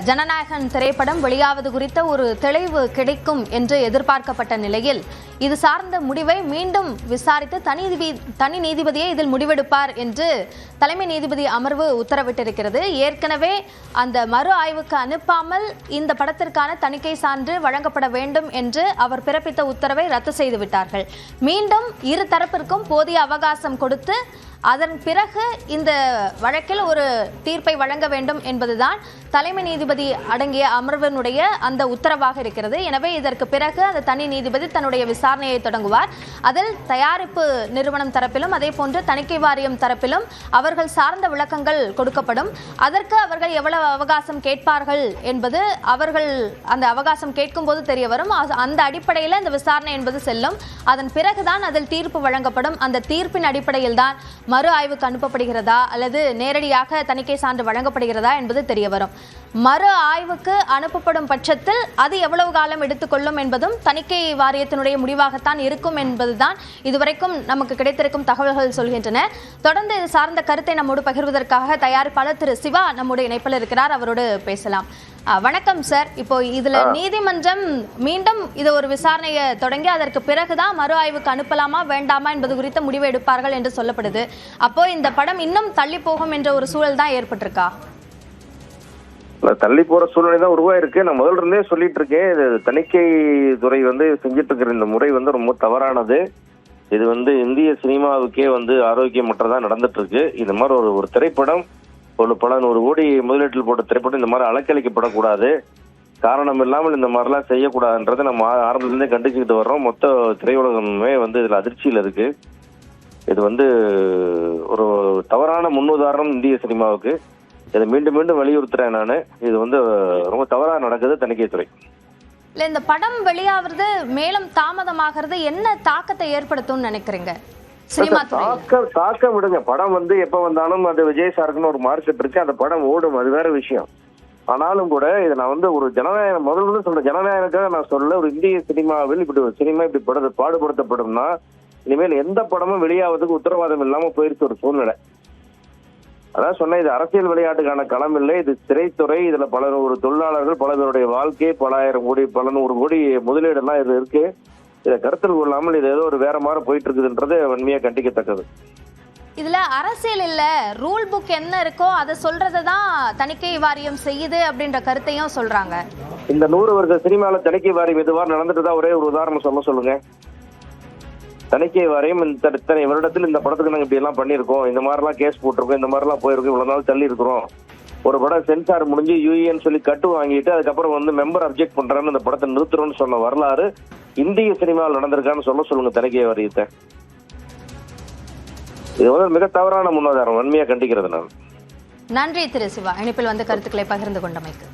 ஜனநாயகன் திரைப்படம் வெளியாவது குறித்த ஒரு தெளிவு கிடைக்கும் என்று எதிர்பார்க்கப்பட்ட நிலையில் இது சார்ந்த முடிவை மீண்டும் விசாரித்து தனி நீதிபதியே இதில் முடிவெடுப்பார் என்று தலைமை நீதிபதி அமர்வு உத்தரவிட்டிருக்கிறது. ஏற்கனவே அந்த மறு ஆய்வுக்கு அனுப்பாமல் இந்த படத்திற்கான தணிக்கை சான்று வழங்கப்பட வேண்டும் என்று அவர் பிறப்பித்த உத்தரவை ரத்து செய்து விட்டார்கள். மீண்டும் இரு தரப்பிற்கும் போதிய அவகாசம் கொடுத்து அதன் பிறகு இந்த வழக்கில் ஒரு தீர்ப்பை வழங்க வேண்டும் என்பதுதான் தலைமை நீதிபதி அடங்கிய அமர்வினுடைய அந்த உத்தரவாக இருக்கிறது. எனவே இதற்கு பிறகு அந்த தனி நீதிபதி தன்னுடைய விசாரணையை தொடங்குவார். அதில் தயாரிப்பு நிறுவனம் தரப்பிலும் அதே போன்று தணிக்கை வாரியம் தரப்பிலும் அவர்கள் சார்ந்த விளக்கங்கள் கொடுக்கப்படும். அதற்கு அவர்கள் எவ்வளவு அவகாசம் கேட்பார்கள் என்பது அவர்கள் அந்த அவகாசம் கேட்கும் போது தெரிய வரும். அந்த அடிப்படையில் இந்த விசாரணை என்பது செல்லும். அதன் பிறகுதான் அதில் தீர்ப்பு வழங்கப்படும். அந்த தீர்ப்பின் அடிப்படையில் தான் மறு ஆய்வுக்கு அனுப்பப்படுகிறதா அல்லது நேரடியாக தணிக்கை சான்று வழங்கப்படுகிறதா என்பது தெரிய வரும். மறு ஆய்வுக்கு அனுப்பப்படும் பட்சத்தில் அது எவ்வளவு காலம் எடுத்துக்கொள்ளும் என்பதும் தணிக்கை வாரியத்தினுடைய முடிவாகத்தான் இருக்கும் என்பதுதான் இதுவரைக்கும் நமக்கு கிடைத்திருக்கும் தகவல்கள் சொல்கின்றன. தொடர்ந்து இது சார்ந்த கருத்தை நம்மோடு பகிர்வதற்காக தயாரிப்பாளர் திரு சிவா நம்முடைய இணைப்பில் இருக்கிறார். அவரோடு பேசலாம். வணக்கம் சார். இப்போ இதுல நீதிமன்றம் மீண்டும் இது ஒரு விசாரணையை தொடங்கி அதற்கு பிறகுதான் மறு ஆய்வுக்கு அனுப்பலாமா வேண்டாமா என்பது குறித்த முடிவு எடுப்பார்கள் என்று சொல்லப்படுது. அப்போ இந்த படம் இன்னும் தள்ளி போகும் என்ற ஒரு சூழல் தான் ஏற்பட்டிருக்கா? தள்ளி போற சூழ்நிலை தான் உருவாயிருக்கு. நான் முதல்ல இருந்தே சொல்லிட்டு இருக்கேன், இது தணிக்கை துறை செஞ்சிட்டு இருக்கிற இந்த முறை ரொம்ப தவறானது. இது இந்திய சினிமாவுக்கே ஆரோக்கியமற்றதா நடந்துட்டு இருக்கு. இந்த மாதிரி ஒரு திரைப்படம் பல 100 கோடி முதலீட்டில் போட்ட திரைப்படம் இந்த மாதிரி அலக்களிக்கப்படக்கூடாது. காரணம் இல்லாமல் இந்த மாதிரிலாம் செய்யக்கூடாதுன்றதை நம்ம ஆரம்பத்திலிருந்தே கண்டிச்சுக்கிட்டு வர்றோம். மொத்த திரையுலகமே இதுல அதிர்ச்சியில் இருக்கு. இது ஒரு தவறான முன்னுதாரணம் இந்திய சினிமாவுக்கு. இதை மீண்டும் மீண்டும் வலியுறுத்துறேன் நான். இது ரொம்ப தவறா நடக்குது தணிக்கை துறை. இந்த படம் வெளியாகிறது மேலும் தாமதமாகிறது என்ன தாக்கத்தை ஏற்படுத்தும் நினைக்கிறீங்க? தாக்கம் விடுங்க. படம் எப்ப வந்தாலும் அது விஜய் சாருக்குன்னு ஒரு மார்க்கெட் இருக்கு. அந்த படம் ஓடும், அது வேற விஷயம். ஆனாலும் கூட இதை நான் ஒரு ஜனநாயகம் முதல்ல சொல்றேன். ஜனநாயகத்துக்காக நான் சொல்ல, ஒரு இந்திய சினிமாவில் இப்படி ஒரு சினிமா இப்படி பாடுபடுத்தப்படும்னா இனிமேல் எந்த படமும் வெளியாவதுக்கு உத்தரவாதம் இல்லாம போயிருச்சு ஒரு சூழ்நிலை. அதான் சொன்னேன், இது அரசியல் விளையாட்டுக்கான களம் இல்லை, இது திரைத்துறை. இதுல ஒரு தொழிலாளர்கள், பல பேருடைய வாழ்க்கை, பல ஆயிரம் கோடி, பல 100 கோடி முதலீடு எல்லாம் இது இருக்கு. இதை கருத்தில் கொள்ளாமல் இது ஏதோ ஒரு வேற மாதிரி போயிட்டு இருக்குதுன்றது வன்மையா கண்டிக்கத்தக்கது. இதுல அரசியல் இல்ல, ரூல் புக் என்ன இருக்கோ அதை சொல்றதான் தணிக்கை வாரியம் செய்யுது அப்படின்ற கருத்தையும் சொல்றாங்க. இந்த 100 வருஷ சினிமால தணிக்கை வாரியம் இதுவாறு நடந்துட்டுதான். ஒரே ஒரு உதாரணம் சொல்லுங்க. தணிக்கை வாரியம் இத்தனை வருடத்தில் இந்த படத்துக்கு நாங்க இப்படி எல்லாம் பண்ணிருக்கோம், இந்த மாதிரி எல்லாம் கேஸ் போட்டிருக்கோம், இந்த மாதிரி எல்லாம் போயிருக்கோம், இவ்வளவு நாள் தள்ளி இருக்கிறோம். ஒரு படம் சென்சார் முடிஞ்சு யூஏன்னு சொல்லி கட்டு வாங்கிட்டு அதுக்கப்புறம் மெம்பர் அப்ஜெக்ட் பண்றான்னு அந்த படத்தை நிறுத்துறோம்னு சொன்ன வரலாறு இந்திய சினிமாவில் நடந்திருக்கான்னு சொல்லுங்க தணிக்கை வாரியத்தை. இது மிக தவறான முன்னாதாரம், வன்மையா கண்டிக்கிறது நான். நன்றி திரு சிவா, இணைப்பில் கருத்துக்களை பகிர்ந்து கொண்டமைக்கு.